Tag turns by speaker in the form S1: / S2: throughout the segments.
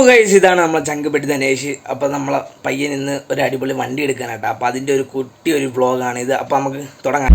S1: Guys ഇതാണ് നമ്മളെ ചങ്കുപെട്ടി ധനേഷ്. അപ്പോൾ നമ്മളെ പയ്യൻ ഇന്ന് ഒരു അടിപൊളി വണ്ടി എടുക്കാനാട്ടോ. അപ്പോൾ അതിൻ്റെ ഒരു കുട്ടി ഒരു വ്ളോഗാണ് ഇത്. അപ്പോൾ നമുക്ക് തുടങ്ങാം.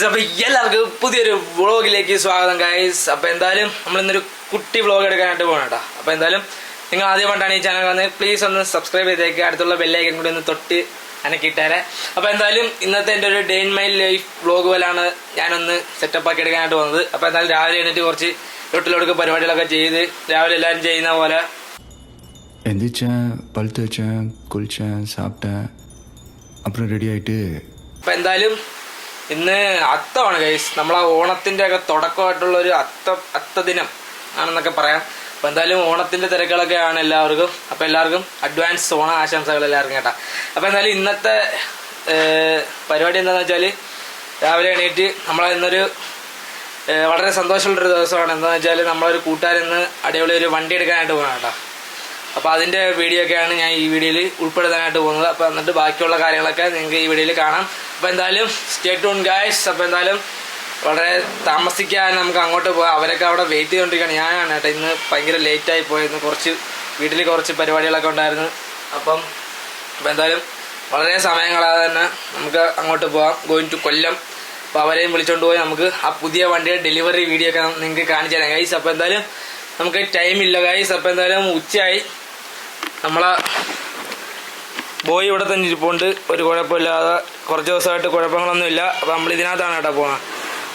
S1: അപ്പോൾ എല്ലാവർക്കും പുതിയൊരു വ്ളോഗിലേക്ക് സ്വാഗതം ഗൈസ്. അപ്പോൾ എന്തായാലും നമ്മളിന്നൊരു കുട്ടി വ്ളോഗ് എടുക്കാനായിട്ട് പോകണം കേട്ടോ. അപ്പോൾ എന്തായാലും നിങ്ങൾ ആദ്യമായിട്ടാണ് ഈ ചാനൽ വന്നത് പ്ലീസ് ഒന്ന് സബ്സ്ക്രൈബ് ചെയ്തേക്കുക. അടുത്തുള്ള ബെല്ലൈക്കൻ കൂടി ഒന്ന് തൊട്ട് അനക്കിയിട്ടേരെ. അപ്പോൾ എന്തായാലും ഇന്നത്തെ എൻ്റെ ഒരു day in my life vlog പോലാണ് ഞാനൊന്ന് സെറ്റപ്പ് ആക്കി എടുക്കാനായിട്ട് പോകുന്നത്. അപ്പോൾ എന്തായാലും രാവിലെ എണീറ്റ് കുറച്ച് വീട്ടിലൊടുക്ക് പരിപാടികളൊക്കെ ചെയ്ത് രാവിലെ എല്ലാവരും ചെയ്യുന്ന പോലെ
S2: എந்திരിച്ചேன், പൽ തേച്ചேன், കുളിച്ചேன், സാപ്പിട്ടேன், അப்புறம் റെഡി ആയിട്ട്.
S1: അപ്പോൾ എന്തായാലും ഇന്ന് അത്തമാണ് ഗൈസ്. നമ്മളെ ഓണത്തിൻ്റെ ഒക്കെ തുടക്കമായിട്ടുള്ളൊരു അത്ത ദിനം ആണെന്നൊക്കെ പറയാം. അപ്പോൾ എന്തായാലും ഓണത്തിൻ്റെ തിരക്കുകളൊക്കെയാണ് എല്ലാവർക്കും. അപ്പോൾ എല്ലാവർക്കും അഡ്വാൻസ് ഓണ ആശംസകൾ എല്ലാവർക്കും കേട്ടോ. അപ്പോൾ എന്തായാലും ഇന്നത്തെ പരിപാടി എന്താണെന്ന് വെച്ചാൽ രാവിലെ എണീറ്റ് ഇന്നൊരു വളരെ സന്തോഷമുള്ളൊരു ദിവസമാണ്. എന്താണെന്ന് വെച്ചാൽ നമ്മളൊരു കൂട്ടുകാരിന്ന് അടിപൊളി ഒരു വണ്ടി എടുക്കാനായിട്ട് പോകണം കേട്ടോ. അപ്പോൾ അതിൻ്റെ വീഡിയോ ഒക്കെയാണ് ഞാൻ ഈ വീഡിയോയിൽ ഉൾപ്പെടുത്താനായിട്ട് പോകുന്നത്. അപ്പോൾ എന്നിട്ട് ബാക്കിയുള്ള കാര്യങ്ങളൊക്കെ നിങ്ങൾക്ക് ഈ വീഡിയോയിൽ കാണാം. അപ്പോൾ എന്തായാലും സ്റ്റേ ട്യൂൺ ഗൈസ്. അപ്പോൾ എന്തായാലും വളരെ താമസിക്കാതെ നമുക്ക് അങ്ങോട്ട് പോകാം. അവരൊക്കെ അവിടെ വെയിറ്റ് ചെയ്തുകൊണ്ടിരിക്കുകയാണ്. ഞാനാണ് കേട്ടോ ഇന്ന് ഭയങ്കര ലേറ്റായി പോയിരുന്നു. വീട്ടിൽ കുറച്ച് പരിപാടികളൊക്കെ ഉണ്ടായിരുന്നു. അപ്പോൾ എന്തായാലും വളരെ സമയങ്ങളാതെ തന്നെ നമുക്ക് അങ്ങോട്ട് പോകാം. ഗോയിങ് ടു കൊല്ലം. അപ്പോൾ അവരെയും വിളിച്ചുകൊണ്ട് പോയി നമുക്ക് ആ പുതിയ വണ്ടിയുടെ ഡെലിവറി വീഡിയോ ഒക്കെ നിങ്ങൾക്ക് കാണിച്ചു തരാം ഗൈസ്. അപ്പോൾ എന്തായാലും നമുക്ക് ടൈമില്ല ഗൈസ്. അപ്പോൾ എന്തായാലും ഉച്ചയായി. നമ്മളെ ബോയ് ഇവിടെ തന്നെ ഇരിപ്പുണ്ട്, ഒരു കുഴപ്പമില്ലാതെ. കുറച്ച് ദിവസമായിട്ട് കുഴപ്പങ്ങളൊന്നുമില്ല. അപ്പോൾ നമ്മൾ ഇതിനകത്താണ് കേട്ടോ പോകണം.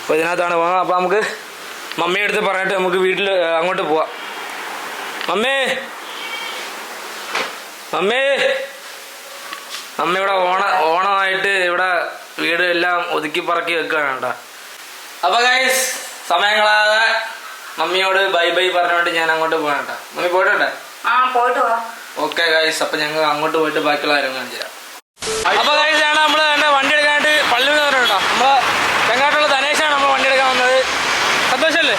S1: അപ്പോൾ ഇതിനകത്താണ് പോകുന്നത്. അപ്പോൾ നമുക്ക് മമ്മിയുടെ അടുത്ത് പറഞ്ഞിട്ട് നമുക്ക് വീട്ടിൽ അങ്ങോട്ട് പോവാം. മമ്മി ഇവിടെ ഓണമായിട്ട് ഇവിടെ വീട് എല്ലാം ഒതുക്കി പറക്കി വെക്കുകയാണ് കേട്ടോ. അപ്പോൾ ഗൈസ് സമയങ്ങളാതെ മമ്മിയോട് ബൈ ബൈ പറഞ്ഞുകൊണ്ട് ഞാൻ അങ്ങോട്ട് പോകാൻ കേട്ടോ. മമ്മി പോയിട്ടെ?
S3: പോയിട്ട് പോവാം.
S1: Okay guys. അപ്പോൾ ഞങ്ങൾ അങ്ങോട്ട് പോയിട്ട് ബാക്കിയുള്ള കാര്യം കാണിച്ചു തരാം. അപ്പോൾ ഗൈസ് ആണ് നമ്മൾ വണ്ടി എടുക്കാനായിട്ട് പള്ളി കേട്ടോ. നമ്മളെ ചെങ്ങാട്ടുള്ള ധനേഷാണ് നമ്മൾ വണ്ടി എടുക്കാൻ വന്നത്. സന്തോഷമല്ലേ?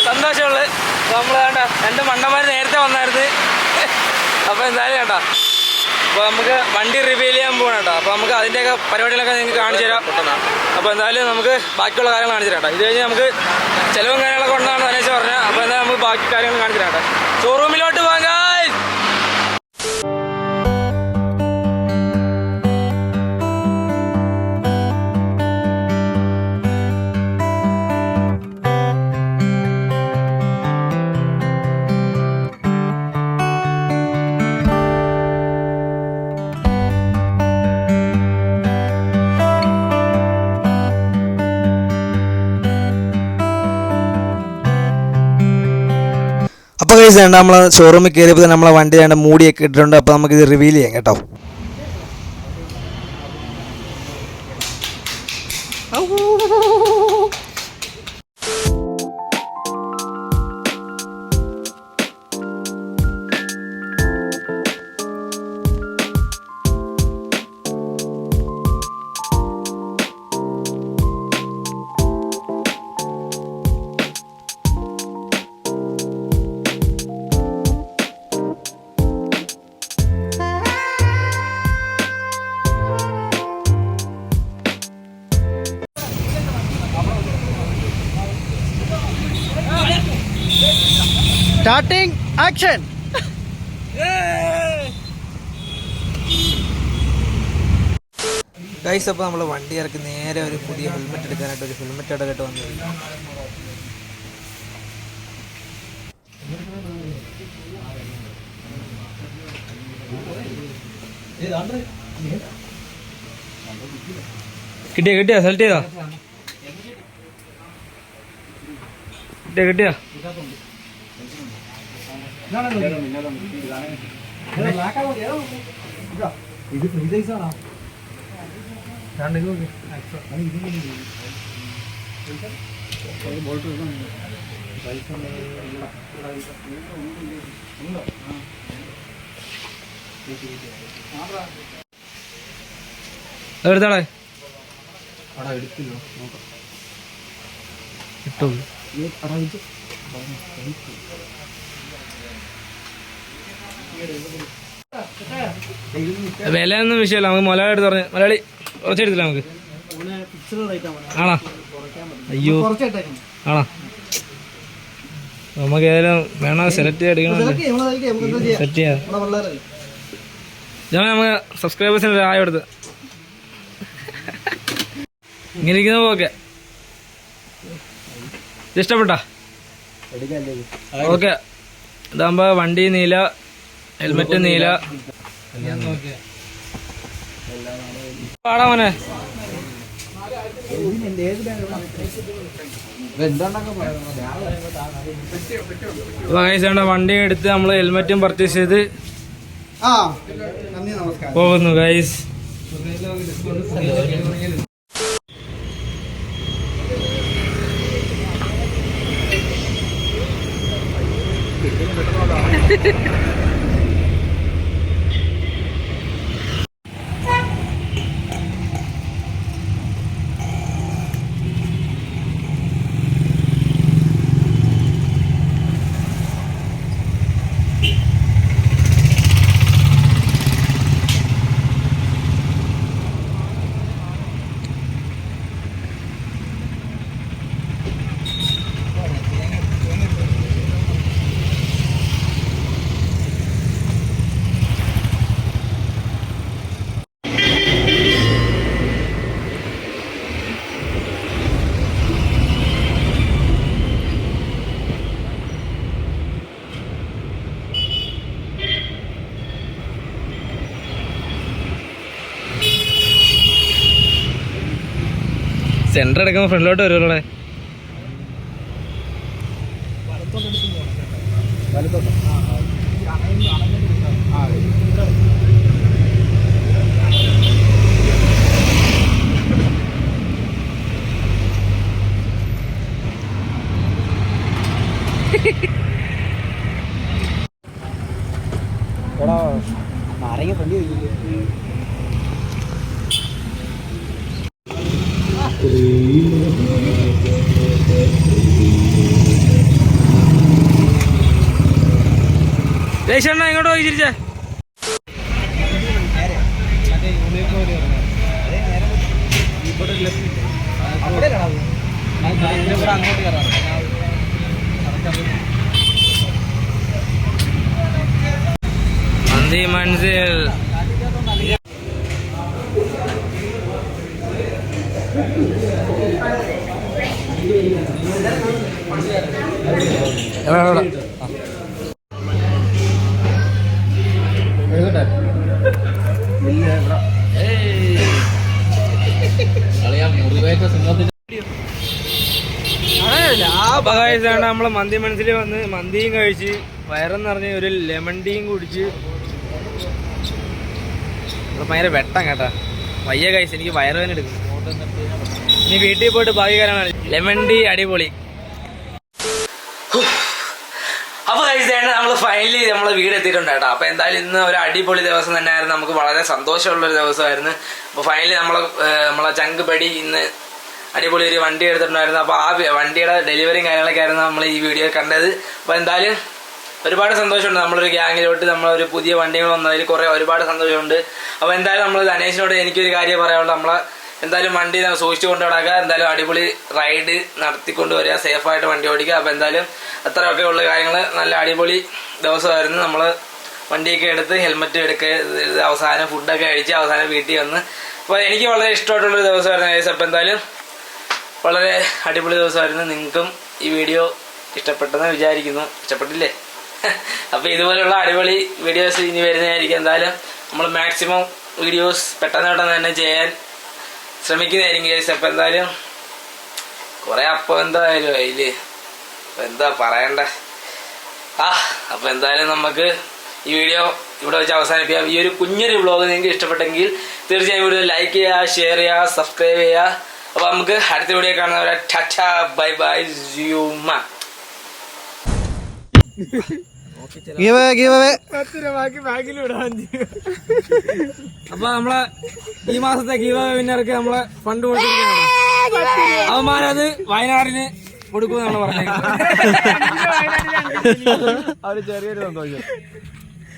S1: സന്തോഷമുള്ളത്. അപ്പോൾ നമ്മൾ വേണ്ട എൻ്റെ മണ്ടന്മാർ നേരത്തെ വന്നായിരുന്നു. അപ്പോൾ എന്തായാലും കേട്ടോ അപ്പോൾ നമുക്ക് വണ്ടി റിവീൽ ചെയ്യാൻ പോകണം കേട്ടോ. അപ്പോൾ നമുക്ക് അതിൻ്റെയൊക്കെ പരിപാടികളൊക്കെ നിങ്ങൾക്ക് കാണിച്ചു തരാം. അപ്പോൾ എന്തായാലും നമുക്ക് ബാക്കിയുള്ള കാര്യങ്ങൾ കാണിച്ചു തരാം കേട്ടോ. ഇത് കഴിഞ്ഞ് നമുക്ക് ചിലവും കാര്യങ്ങളൊക്കെ ഉണ്ടെന്നാണ് ധനേഷ് പറഞ്ഞത്. അപ്പോൾ എന്തായാലും നമുക്ക് ബാക്കി കാര്യങ്ങൾ കാണിച്ചു തരാം കേട്ടോ. ഷോറൂമിലോട്ട് പോകാം ഗൈസ്. അപ്പോൾ ഗൈസ് വേണ്ട നമ്മൾ ഷോറൂമിൽ കയറിയപ്പോൾ നമ്മളെ വണ്ടി വേണ്ട മൂടിയൊക്കെ ഇട്ടിട്ടുണ്ട്. അപ്പോൾ നമുക്കിത് റിവീൽ ചെയ്യാം കേട്ടോ.
S4: Starting action.
S1: ഗൈസ് അപ്പോൾ നമ്മൾ വണ്ടി ഇറക്കി നേരെ ഒരു പുതിയ ഹെൽമെറ്റ് എടുക്കാനായിട്ട് ഒരു ഹെൽമെറ്റ് ഇടകട്ട് വന്നത്. കിട്ടിയാ സെലക്ട് ചെയ്താ കിട്ടിയാ
S4: ഇത് ഫ്രീ സൈസ് ആണോ?
S1: എടുത്താളെ
S4: അവിടെ എടുത്തില്ലോ നോക്കാം.
S1: ഇട്ടോ വിലയൊന്നും വിഷയമല്ല. നമുക്ക് മലയാളി എടുത്ത് പറഞ്ഞു. മലയാളി കുറച്ചെടുത്തില്ല നമുക്ക്. ആണോ? അയ്യോ ആണോ? നമുക്ക് ഏതായാലും വേണോ സെലക്ട് ചെയ്യണം, സെറ്റ് ചെയ്യാം. ഞാൻ നമുക്ക് സബ്സ്ക്രൈബേഴ്സിന് ഒരു ആയ എടുത്ത് ഇങ്ങനെ ഇരിക്കുന്ന ഓക്കെ. ഇഷ്ടപ്പെട്ടാ? ഓക്കെ. ഇതാകുമ്പോ വണ്ടി നീല, ഹെൽമെറ്റ് നീല. പാടാ മോനെ. വണ്ടി എടുത്ത് നമ്മള് ഹെൽമെറ്റും പർച്ചേസ് ചെയ്ത് പോകുന്നു ഗൈസ്. സെന്റർ എടുക്കുമ്പോ ഫ്രണ്ടിലോട്ട് വരുമല്ലോ.
S4: ആരെങ്കിലും ഫ്രണ്ട് ചോദിക്കില്ലേ?
S1: ദേശണ്ണ ഇങ്ങോട്ട് പോയി ചിരിച്ചേ. മന്തി മനസ്സിൽ നമ്മള് മന്തി മനസ്സിൽ വന്ന് മന്തിയും കഴിച്ച് വയറെന്ന് പറഞ്ഞ് ഒരു ലെമൺ ടീയും കുടിച്ച് ഭയങ്കര വെട്ടം കേട്ടാ. വയ്യ കഴിച്ച് എനിക്ക് വയറുവേദന എടുക്കും. ഇനി വീട്ടിൽ പോയിട്ട് ബാക്കി കാര്യമാണ്. ലെമൺ ടീ അടിപൊളി. അപ്പൊ കഴിച്ചാണ് നമ്മൾ ഫൈനലി നമ്മളെ വീട് എത്തിയിട്ടുണ്ട് കേട്ടോ. അപ്പൊ എന്തായാലും ഇന്ന് ഒരു അടിപൊളി ദിവസം തന്നെയായിരുന്നു. നമുക്ക് വളരെ സന്തോഷമുള്ളൊരു ദിവസമായിരുന്നു. അപ്പൊ ഫൈനലി നമ്മളെ ചങ്ക് പടി ഇന്ന് അടിപൊളി ഒരു വണ്ടി എടുത്തിട്ടുണ്ടായിരുന്നു. അപ്പൊ ആ വണ്ടിയുടെ ഡെലിവറിയും കാര്യങ്ങളൊക്കെ ആയിരുന്നു നമ്മൾ ഈ വീഡിയോ കണ്ടത്. അപ്പൊ എന്തായാലും ഒരുപാട് സന്തോഷമുണ്ട്. നമ്മളൊരു ഗ്യാങ്ങിലോട്ട് നമ്മളൊരു പുതിയ വണ്ടികൾ വന്നതിൽ ഒരുപാട് സന്തോഷമുണ്ട്. അപ്പൊ എന്തായാലും നമ്മൾ ധനേഷിനോട് എനിക്കൊരു കാര്യം പറയാനുള്ളൂ. നമ്മളെ എന്തായാലും വണ്ടി സൂക്ഷിച്ചു കൊണ്ട് നടക്കുക. എന്തായാലും അടിപൊളി റൈഡ് നടത്തിക്കൊണ്ട് വരിക, സേഫായിട്ട് വണ്ടി ഓടിക്കുക. അപ്പൊ എന്തായാലും അത്രയൊക്കെ ഉള്ള കാര്യങ്ങൾ. നല്ല അടിപൊളി ദിവസമായിരുന്നു. നമ്മൾ വണ്ടിയൊക്കെ എടുത്ത് ഹെൽമെറ്റ് എടുക്കുക, അവസാനം ഫുഡൊക്കെ കഴിച്ച് അവസാനം വീട്ടിൽ വന്ന്. അപ്പോൾ എനിക്ക് വളരെ ഇഷ്ടമായിട്ടുള്ളൊരു ദിവസമായിരുന്നു ഗൈസ്. അപ്പോൾ എന്തായാലും വളരെ അടിപൊളി ദിവസമായിരുന്നു. നിങ്ങൾക്കും ഈ വീഡിയോ ഇഷ്ടപ്പെട്ടെന്ന് വിചാരിക്കുന്നു. ഇഷ്ടപ്പെട്ടില്ലേ? അപ്പോൾ ഇതുപോലെയുള്ള അടിപൊളി വീഡിയോസ് ഇനി വരുന്നതായിരിക്കും. എന്തായാലും നമ്മൾ മാക്സിമം വീഡിയോസ് പെട്ടെന്ന് തന്നെ ചെയ്യാൻ ശ്രമിക്കുന്നതായിരിക്കും ഗൈസ്. അപ്പോൾ എന്തായാലും കുറേ അപ്പം എന്തായാലും അതിൽ എന്താ പറയണ്ടേ. അപ്പോൾ എന്തായാലും നമുക്ക് ഈ വീഡിയോ ഇവിടെ വെച്ച് അവസാനിപ്പിക്കാം. ഈ ഒരു കുഞ്ഞൊരു വ്ളോഗ് നിങ്ങൾക്ക് ഇഷ്ടപ്പെട്ടെങ്കിൽ തീർച്ചയായും വീഡിയോ ലൈക്ക് ചെയ്യുക, ഷെയർ ചെയ്യുക, സബ്സ്ക്രൈബ് ചെയ്യുക. അപ്പോൾ നമുക്ക് അടുത്ത വീഡിയോ കാണുന്നവരെ ടാറ്റാ ബൈ ബൈ യൂമ. അപ്പൊ നമ്മളെ ഈ മാസത്തെ ഗീവ വിന്നർക്ക് നമ്മളെ ഫണ്ട് കൊടുത്തിരിക്കുകയാണ്. അവന്മാരത് വയനാടിന് കൊടുക്കുമെന്നാണ് പറഞ്ഞത്. അവര് ചെറിയൊരു സന്തോഷം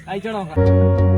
S1: അയച്ചോണോ.